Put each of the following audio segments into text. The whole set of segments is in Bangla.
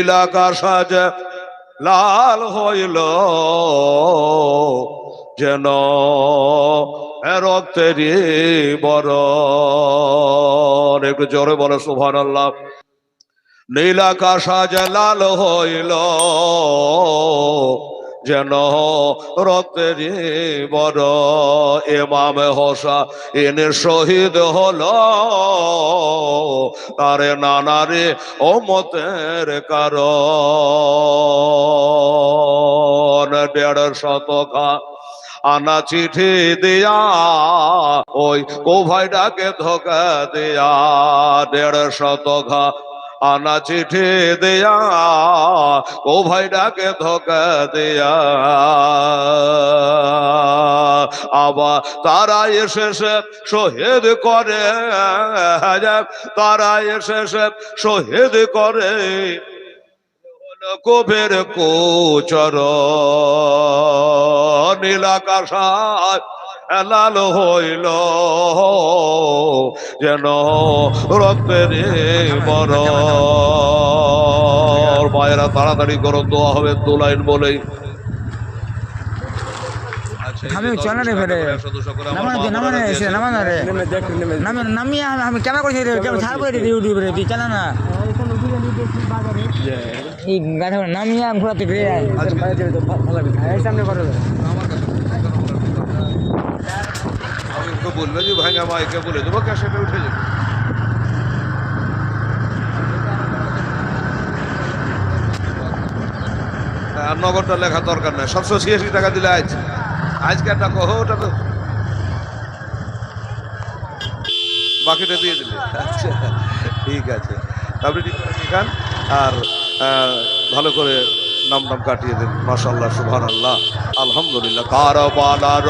এলাকা সাজে লাল হইল যেন রক্তেরই বরণ। একটু জোরে বলে সুবহানাল্লাহ। নীল আকাশ আজ লাল হইল যেন রক্তেরই বরণ। ইমাম হোসেন শহীদ হলো তারে নানারে উম্মতের কারণ। 150 আনা চিঠি দিয়া ওই কোভাইটাকে ধোকা দিয়া। 150 আনা চিঠি দিয়া কোভাইটাকে ধোকা দিয়া। আবার তারা এসেছে শহীদ করে, তারা এসেছে শহীদ করে কোভের কোচর। নীল আকাশ লাল হইল যেন রক্তের বরণ। মায়েরা তাড়াতাড়ি করো, দোয়া হবে 2 লাইন বলেই। আমি চলে রে ফেরে নামিয়ে আমি কেমন করছি ছাড় করে দিই ইউটিউবে রে, তুই চালা না এই গাড়ি নামিয়ে আমি ঘোরাতে ফিরে সামনে করো। বলবে যে ভাই আমাকে বলে দেবো, ক্যাশেটে উঠে যাবে। আর নগরটা লেখা দরকার নাই, 786 টাকা দিলে আজকে একটা কহ, ওটা তো বাকিটা দিয়ে দিলে। আচ্ছা ঠিক আছে, আপনি লিখান আর ভালো করে নাম কাটিয়ে দেন। মাশাআল্লাহ, সুবহানাল্লাহ, আলহামদুলিল্লাহ। কারবালার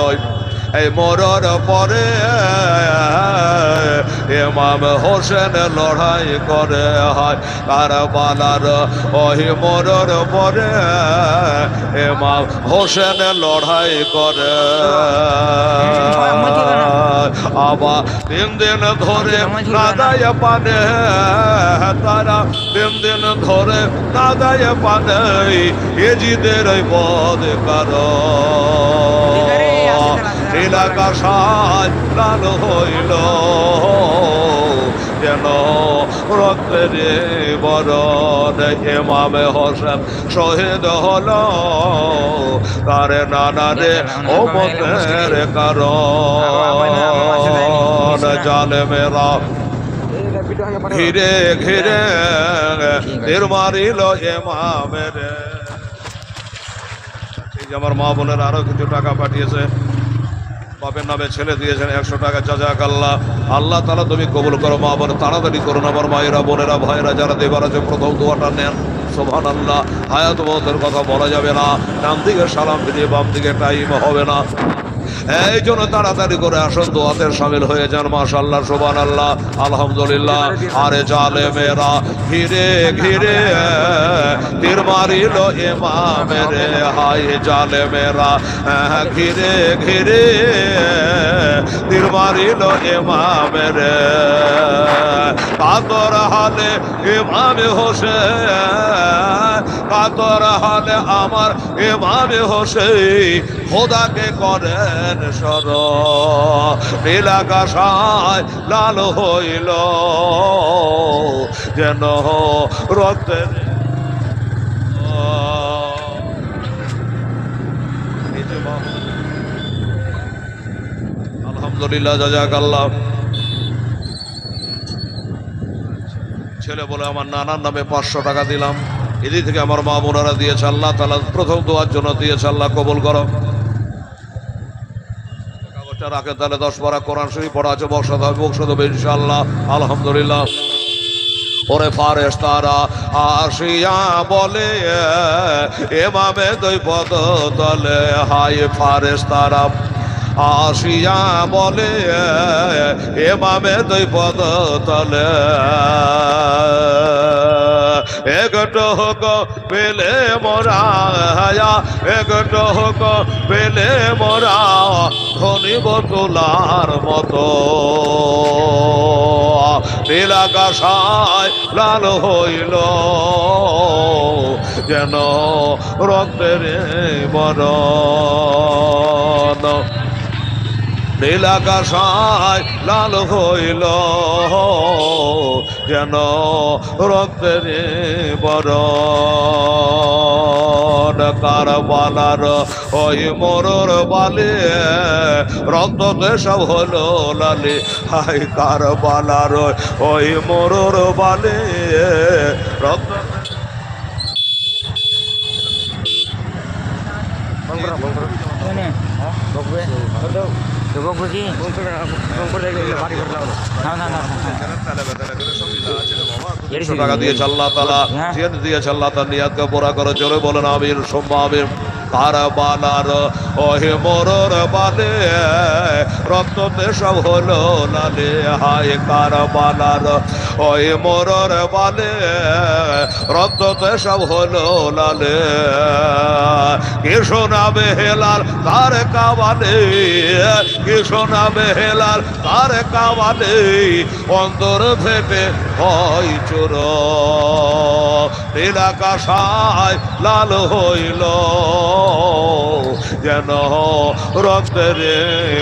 এই মরার পরে ইমাম হোসেন লড়াই করে হয়। কারবালার ওই মরার পরে ইমাম হোসেন লড়াই করে। আবার 3 দিন ধরে কাদায় পানে, তারা 3 দিন ধরে কাদায় পানে এজিদের বদ কারণ। নীল আকাশ লাল হইল যেন রক্তের বরণ। ইমাম হোসেন শহীদ হল তারে নানারে উম্মতের কারণ। জালেমেরা ঘিরে ঘিরে তীর মারিল ইমামের। আমার মা বোনের আরো কিছু টাকা পাঠিয়েছে, বাপের নামে ছেলে দিয়েছেন 100 টাকা। জাযাকাল্লাহ। আল্লাহ তাআলা তুমি কবুল করো। মা বোন তাড়াতাড়ি করুন, আমার মায়েরা বোনেরা ভাইরা যারা দেবার আছে প্রথম দোয়াটা নেন। সুবহানাল্লাহ। হায়াত মওতের কথা বলা যাবে না, ডান দিকে সালাম দিলে বাম দিকে টাইম হবে না, এই জন্য তাড়াতাড়ি করে আসুন, দোয়াতে শামিল হয়ে যান। মাশাআল্লাহ, সুবহানাল্লাহ, আলহামদুলিল্লাহ। আরে জালেমেরা ঘিরে ঘিরে তীর মারিল ইমামের। হায় জালেমেরা ঘিরে ঘিরে তীর মারিল ইমামের। কাতর হালে ইমাম হোসেন, কাতর হালে আমার ইমাম হোসেন খোদাকে করেন স্মরণ। নীল আকাশ লাল হইল যেন রক্তের। আলহামদুলিল্লাহ, জাযাকাল্লাহ। ছেলে বলে আমার নানার নামে 500 টাকা দিলাম, এদিক থেকে আমার মা বোনেরা দিয়েছে। আল্লাহ তাআলা প্রথম দোয়ার জন্য দিয়েছে, আল্লাহ কবুল করো। কাগজটা রাখে, তাহলে 10 পারা কোরআন শরীফ পড়া আছে, বক্সা দেবে ইনশাআল্লাহ। আলহামদুলিল্লাহ। ওরে ফারেশতারা আসিয়া বলে ইমামে 2 পদ তলে। হায় ফারেশতারা আসিয়া বলে ইমামে 2 পদ তলে। একটু হোক পেলে মোরা, একটু হোক পেলে মোরা ধনী বতুলার মতো। নীল আকাশ লাল হইল যেন রক্তের বরণ নীলাকাশায় লাল হইল যেন রক্তের বরণ কারবালার ওই মোরর বালে রক্ততে সব হলো লালে হাই কারবালার ওই মোরর বালে রক্ত শুনে বকবে তো বকবে কি না না না টাকা দিয়েছে আল্লাহ তাআলা জিয়াদ দিয়েছে আল্লাহ তাআলা নিয়াতকে পুরা করে জোরে বলেন আমিন সুম্মা আমিন কারবালার ওহে মোরর বালে রক্ততে সব হলো লালে হায় কারবালার ওহে মোরর বালে রক্ততে সব হলো লালে কে শোনাবে হেলাল তার কাবালে কে শোনাবে হেলাল তার কাবালে অন্তর ফেটে হয় চোর নীলাকাশায় লাল হইল যেন রক্তের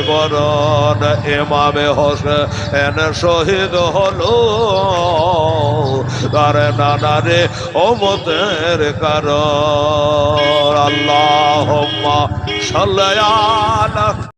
বরণ ইমামে হোসেন শহীদ হলো তার নানারে উম্মতের কারণ আল্লাহুম্মা সাল্লি আলা